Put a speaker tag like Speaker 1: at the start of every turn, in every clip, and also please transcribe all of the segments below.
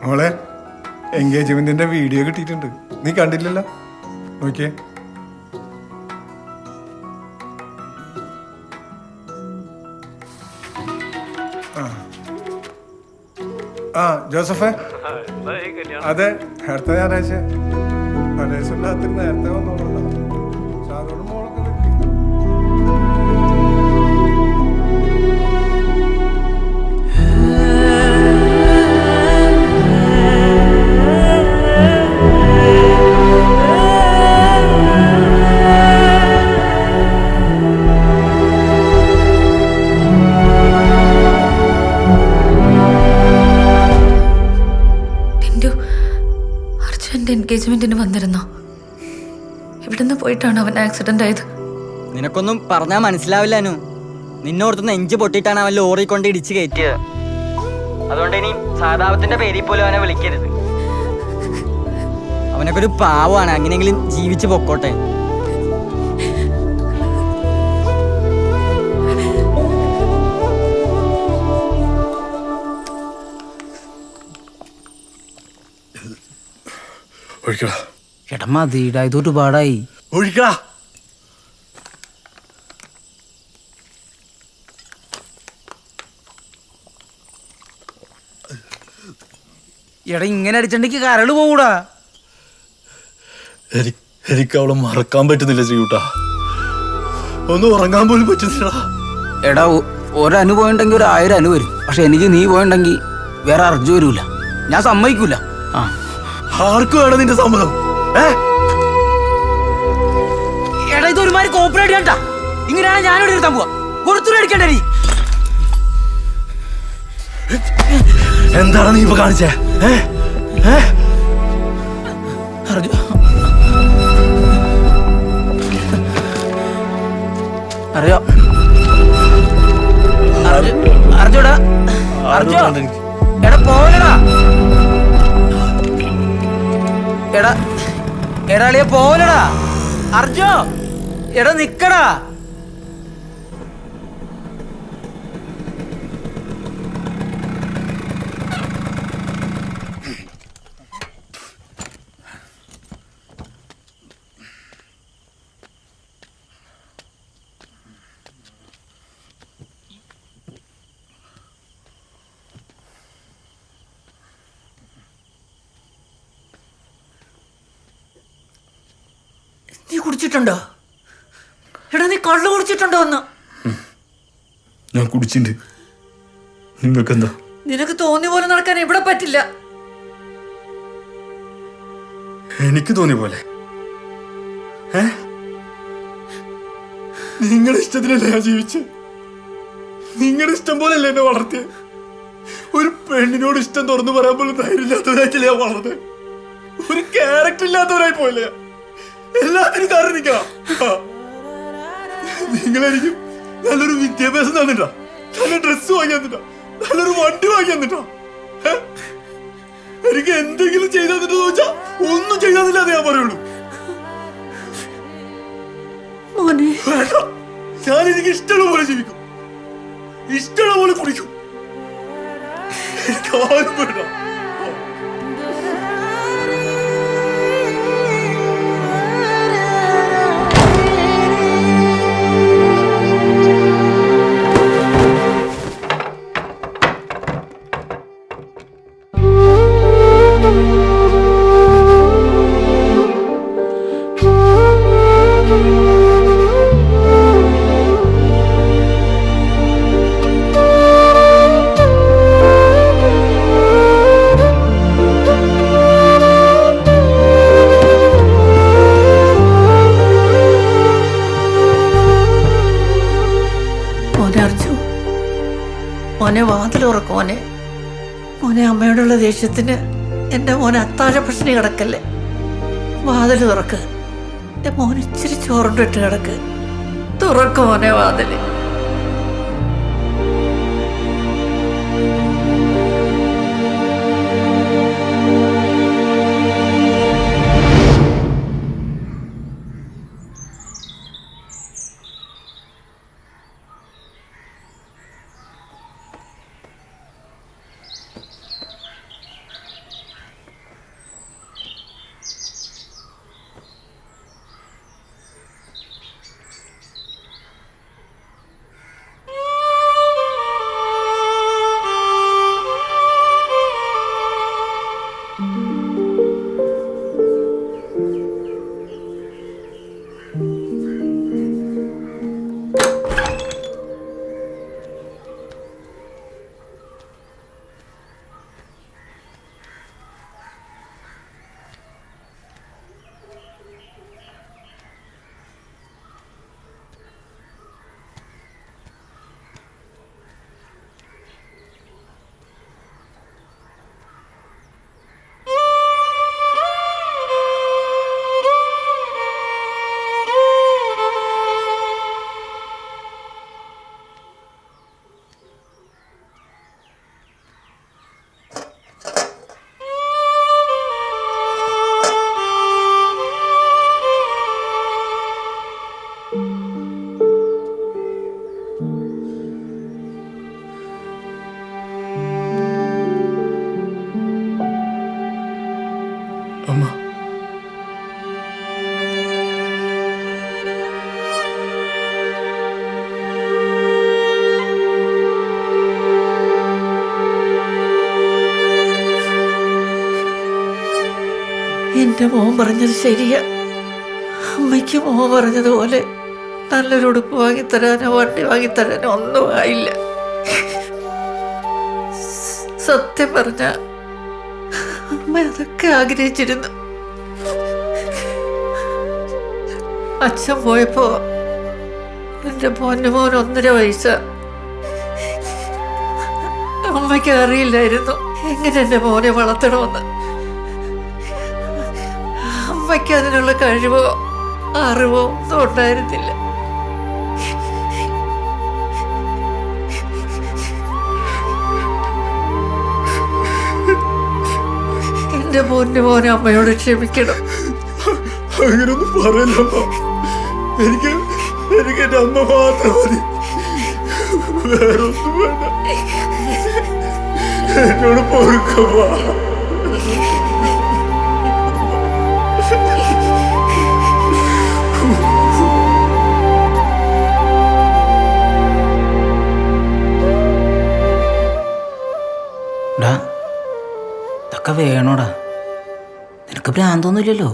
Speaker 1: മോളെ എൻഗേജ്മെന്റിന്റെ വീഡിയോ കിട്ടിയിട്ടുണ്ട്. നീ കണ്ടില്ലല്ലോ? നോക്കിയേ. ആ ജോസഫേ, അതെ അടുത്ത ഞായറാഴ്ച പരേശ്വരത്തിന് നേരത്തെ വന്നോളൂ. ഷാരോടും മോളൊക്കെ കിട്ടി.
Speaker 2: എൻഗേജ്മെന്റിന് വന്നിരുന്നോ? ഇവിടുന്ന് പോയിട്ടാണ് അവൻ ആക്സിഡന്റ് ആയത്.
Speaker 3: നിനക്കൊന്നും പറഞ്ഞാൽ മനസ്സിലാവില്ല അനു. നിന്നോർത്ത് നെഞ്ച് പൊട്ടിയിട്ടാണ് അവൻ ലോറി കൊണ്ട് ഇടിച്ച് കയറ്റിയത്. അതുകൊണ്ട് ഇനി സാധാവത്തിന്റെ പേരിൽ പോലും അവനെ വിളിക്കരുത്. അവനൊക്കെ ഒരു പാവമാണ്. അങ്ങനെയെങ്കിലും ജീവിച്ചു പൊക്കോട്ടെ.
Speaker 4: ചേട്ടാ മതിടാ, ഇത് ഒരുപാടായി.
Speaker 1: ഒഴിക്കടാ.
Speaker 4: എടാ ഇങ്ങനെ അടിച്ചിട്ടുണ്ടെങ്കിൽ കരള് പോകൂടാ.
Speaker 5: എനിക്ക് അവളെ മറക്കാൻ പറ്റുന്നില്ല ശ്രീകുട്ടാ. ഒന്നും ഉറങ്ങാൻ പോലും പറ്റുന്നില്ല.
Speaker 4: എടാ ഒരനു പോയിണ്ടെങ്കിൽ 1000 അനു വരും. പക്ഷെ എനിക്ക് നീ പോയിണ്ടെങ്കിൽ വേറെ അർജു വരൂല. ഞാൻ സമ്മതിക്കൂല.
Speaker 5: ആർക്കും വേണം നിന്റെ സമ്മതം?
Speaker 4: എടാ ഇത് ഒരുമാതിരി കോപ്പറേറ്റ് ചെയ്യണ്ട. ഇങ്ങനെയാണ് ഞാനിവിടെ ഇരുത്താൻ പോവാ. കൊടുത്തു അടിക്കണ്ടേ നീ?
Speaker 5: എന്താണ് നീ ഇപ്പൊ കാണിച്ചേ?
Speaker 4: അർജു അറിയോ? അർജുടാ, അർജു എടാ പോവലടാ. എടാ എടാളിയെ പോവലടാ. അർജു എടാ നിക്കടാ. നീ കുടിച്ചിട്ടുണ്ടോ? എടാ നീ കള്ളു കുടിച്ചിട്ടുണ്ടോ? ഒന്ന്
Speaker 5: ഞാൻ കുടിച്ചിട്ടുണ്ട്. നിങ്ങൾക്ക് എന്താ?
Speaker 2: നിനക്ക് തോന്നിയ പോലെ നടക്കാൻ ഇവിടെ പറ്റില്ല.
Speaker 5: എനിക്ക് തോന്നിയ പോലെ. നിങ്ങളുടെ ഇഷ്ടത്തിനല്ലേ ഞാൻ ജീവിച്ച്? നിങ്ങളുടെ ഇഷ്ടം പോലല്ലേ എന്നെ വളർത്തിയത്? ഒരു പെണ്ണിനോട് ഇഷ്ടം തുറന്നു പറയാൻ പോലും ധൈര്യമില്ലാത്തവരായിട്ടില്ല ഞാൻ വളർന്നത്. ഒരു ക്യാരക്ടർ ഇല്ലാത്തവരായി പോയില്ലേ? എല്ലാത്തിനും കാരണം നിൽക്കണം. നിങ്ങളെനിക്ക് നല്ലൊരു വിദ്യാഭ്യാസം തന്നിട്ടാ, നല്ല ഡ്രസ്സ് വാങ്ങി തന്നിട്ടാ, നല്ലൊരു വണ്ടി വാങ്ങി തന്നിട്ടാ. എനിക്ക് എന്തെങ്കിലും ചെയ്തു തന്നിട്ട് ചോദിച്ചാ ഒന്നും ചെയ്തില്ല എന്ന് ഞാൻ പറയുള്ളൂ. ഞാൻ എനിക്ക് ഇഷ്ടമുള്ള പോലെ ജീവിക്കും, ഇഷ്ടമുള്ള പോലെ കുടിക്കും. എനിക്ക് ആരും വേണ്ട.
Speaker 2: മോനെ വാതിൽ തുറക്കും. മോനെ അമ്മയോടുള്ള ദേഷ്യത്തിന് എൻ്റെ മോനെ അത്താഴ പ്രശ്നം കിടക്കല്ലേ. വാതിൽ തുറക്ക്. എൻ്റെ മോൻ ഇച്ചിരി ചോറുണ്ടിട്ട് കിടക്ക്. തുറക്കും മോനെ വാതില്. എൻ്റെ മോൻ പറഞ്ഞത് ശരിയാ. അമ്മയ്ക്ക് മോൻ പറഞ്ഞതുപോലെ നല്ലൊരു ഉടുപ്പ് വാങ്ങിത്തരാനോ വണ്ടി വാങ്ങിത്തരാനോ ഒന്നും ആയില്ല. സത്യം പറഞ്ഞ അമ്മ അതൊക്കെ ആഗ്രഹിച്ചിരുന്നു. അച്ഛൻ പോയപ്പോ എൻ്റെ മോന് മോൻ 1.5 വയസ്സ്. അമ്മയ്ക്ക് അറിയില്ലായിരുന്നു എങ്ങനെ എൻ്റെ മോനെ വളർത്തണമെന്ന്. അമ്മയ്ക്ക് അതിനുള്ള കഴിവോ അറിവോ ഒന്നും ഉണ്ടായിരുന്നില്ല. എൻ്റെ മോനെ അമ്മയോട് ക്ഷമിക്കണം.
Speaker 5: അങ്ങനൊന്നും പറയല്ല അമ്മ. എനിക്ക് എന്റെ അമ്മ മാത്രം മതി, വേറൊന്നും വേണ്ട. എന്നോട് പൊറുക്കമ്മ.
Speaker 4: ഇതൊക്കെ വേണോടാ, നിനക്ക് ഭ്രാന്തൊന്നുമില്ലല്ലോ.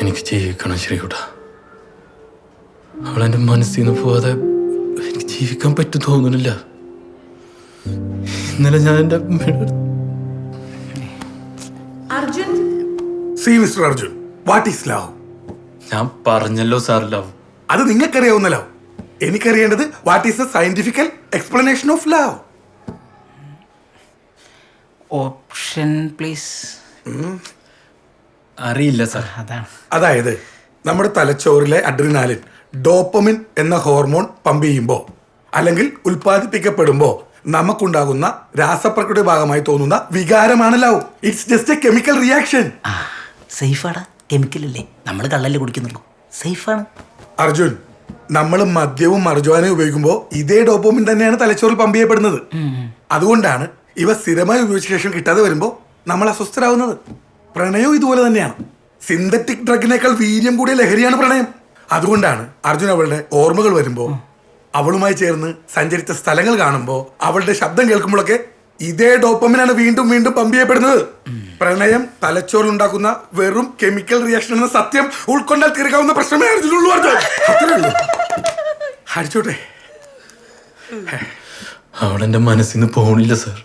Speaker 5: എനിക്ക് ജീവിക്കണം ശ്രീകുട്ടാ. അവളെന്റെ മനസ്സിൽ നിന്ന് പോവാതെ എനിക്ക് ജീവിക്കാൻ പറ്റും തോന്നുന്നില്ല. ഇന്നലെ ഞാൻ എന്റെ
Speaker 6: Arjun,
Speaker 1: see mister Arjun, what is love?
Speaker 5: ഞാൻ പറഞ്ഞല്ലോ സാർ, ലവ്
Speaker 1: അത് നിങ്ങൾക്കറിയാവുന്ന ലവ്. എനിക്കറിയേണ്ടത് what is the scientifical explanation of love.
Speaker 4: Option please.
Speaker 5: അറിയില്ല സാർ.
Speaker 4: അതാണ്.
Speaker 1: അതായത് നമ്മുടെ തലച്ചോറിലെ അഡ്രിനാലിൻ, ഡോപ്പമിൻ എന്ന ഹോർമോൺ പമ്പ് ചെയ്യുമ്പോൾ അല്ലെങ്കിൽ ഉൽപ്പാദിപ്പിക്കപ്പെടുമ്പോൾ നമുക്കുണ്ടാകുന്ന രാസപ്രക്രിയയുടെ ഭാഗമായി തോന്നുന്ന വികാരമാണ് love. It's just a chemical reaction.
Speaker 4: സേഫാടാ, കെമിക്കലല്ലേ, നമ്മൾ കള്ളല്ലേ കുടിക്കുന്നുള്ളൂ, സേഫാണ്.
Speaker 1: അർജുൻ, നമ്മൾ മദ്യവും മർജുവാനയും ഉപയോഗിക്കുമ്പോൾ ഇതേ ഡോപ്പമിൻ തന്നെയാണ് തലച്ചോറിൽ പമ്പ് ചെയ്യപ്പെടുന്നത്. അതുകൊണ്ടാണ് ഇവ സ്ഥിരമായി ഉപയോഗിച്ച ശേഷം കിട്ടാതെ വരുമ്പോൾ നമ്മൾ അസ്വസ്ഥരാകുന്നത്. പ്രണയവും ഇതുപോലെ തന്നെയാണ്. സിന്തറ്റിക് ഡ്രഗിനേക്കാൾ വീര്യം കൂടിയ ലഹരിയാണ് പ്രണയം. അതുകൊണ്ടാണ് അർജുൻ അവളുടെ ഓർമ്മകൾ വരുമ്പോൾ, അവളുമായി ചേർന്ന് സഞ്ചരിച്ച സ്ഥലങ്ങൾ കാണുമ്പോൾ, അവളുടെ ശബ്ദം കേൾക്കുമ്പോഴൊക്കെ ഇതേ ഡോപ്പമിനാണ് വീണ്ടും വീണ്ടും പമ്പ് ചെയ്യപ്പെടുന്നത്. പ്രണയം തലച്ചോറിൽ ഉണ്ടാക്കുന്ന വെറും കെമിക്കൽ റിയാക്ഷൻ എന്ന സത്യം ഉൾക്കൊണ്ടാൽ തീർക്കാവുന്ന പ്രശ്നമേ അർജുനുള്ളൂ. അടിച്ചോട്ടെ.
Speaker 5: അവളെന്റെ മനസ്സിൽ നിന്ന് പോണില്ല സാർ.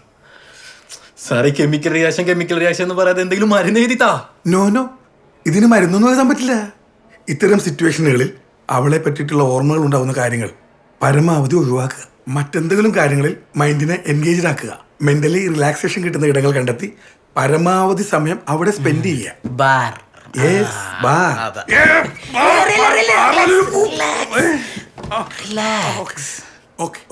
Speaker 5: സാറേ, കെമിക്കൽ റിയാക്ഷൻ എന്ന് പറയാതെ എന്തെങ്കിലും മരുന്ന് എഴുതിത്താ.
Speaker 1: നോ, ഇതിന് മരുന്നൊന്നും എഴുതാൻ പറ്റില്ല. ഇത്തരം സിറ്റുവേഷനുകളിൽ അവളെ പറ്റിയിട്ടുള്ള ഓർമ്മകൾ ഉണ്ടാവുന്ന കാര്യങ്ങൾ പരമാവധി ഒഴിവാക്കുക. മറ്റെന്തെങ്കിലും കാര്യങ്ങളിൽ മൈൻഡിനെ എൻഗേജ്ഡ് ആക്കുക. മെന്റലി റിലാക്സേഷൻ കിട്ടുന്ന ഇടങ്ങൾ കണ്ടെത്തി പരമാവധി സമയം അവിടെ സ്പെൻഡ് ചെയ്യുക.
Speaker 4: ബാർ.
Speaker 1: Yes, bar. Okay.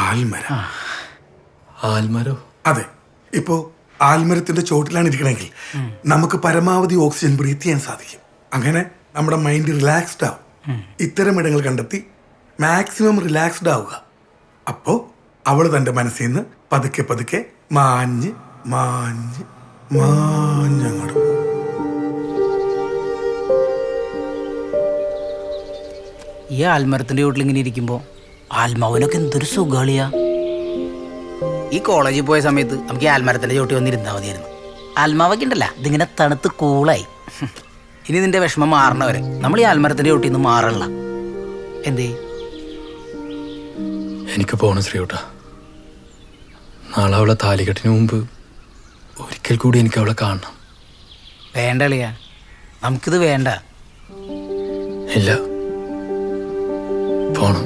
Speaker 1: ആൽമരം.
Speaker 5: ആൽമരോ?
Speaker 1: അതെ. ഇപ്പോ ആൽമരത്തിന്റെ ചോട്ടിലാണ് ഇരിക്കണമെങ്കിൽ നമുക്ക് പരമാവധി ഓക്സിജൻ ബ്രീത്ത് ചെയ്യാൻ സാധിക്കും. അങ്ങനെ നമ്മുടെ മൈൻഡ് റിലാക്സ്ഡ് ആവും. ഇത്തരം ഇടങ്ങൾ കണ്ടെത്തി മാക്സിമം റിലാക്സ്ഡ് ആവുക. അപ്പോ അവൾ തന്റെ മനസ്സിൽ നിന്ന് പതുക്കെ പതുക്കെ മാഞ്ഞ് മാഞ്ഞ് മാഞ്ഞങ്ങോട്ട് പോകും.
Speaker 4: ഈ ആൽമരത്തിന്റെ വീട്ടിൽ ഇങ്ങനെ ഇരിക്കുമ്പോ ആത്മാവിനൊക്കെ എന്തൊരു സുഖാളിയാ. ഈ കോളേജിൽ പോയ സമയത്ത് നമുക്ക് ഈ ആൽമരത്തിന്റെ ചോട്ടി വന്നിരുന്നാൽ മതിയായിരുന്നു. ആത്മാവൊക്കെ ഉണ്ടല്ല, ഇതിങ്ങനെ തണുത്ത് കൂളായി. ഇനി നിന്റെ വിഷമം മാറണവരെ നമ്മൾ ഈ ആൽമരത്തിന്റെ ചോട്ടിൽ നിന്ന് മാറല്ല. എന്തേ?
Speaker 5: എനിക്ക് പോണം ശ്രീകുട്ട. നാളെ അവളെ താലികെട്ടിന് മുമ്പ് ഒരിക്കൽ കൂടി എനിക്ക് അവളെ കാണണം.
Speaker 4: വേണ്ട അളിയാ, നമുക്കിത് വേണ്ട.
Speaker 5: ഇല്ല, പോണം.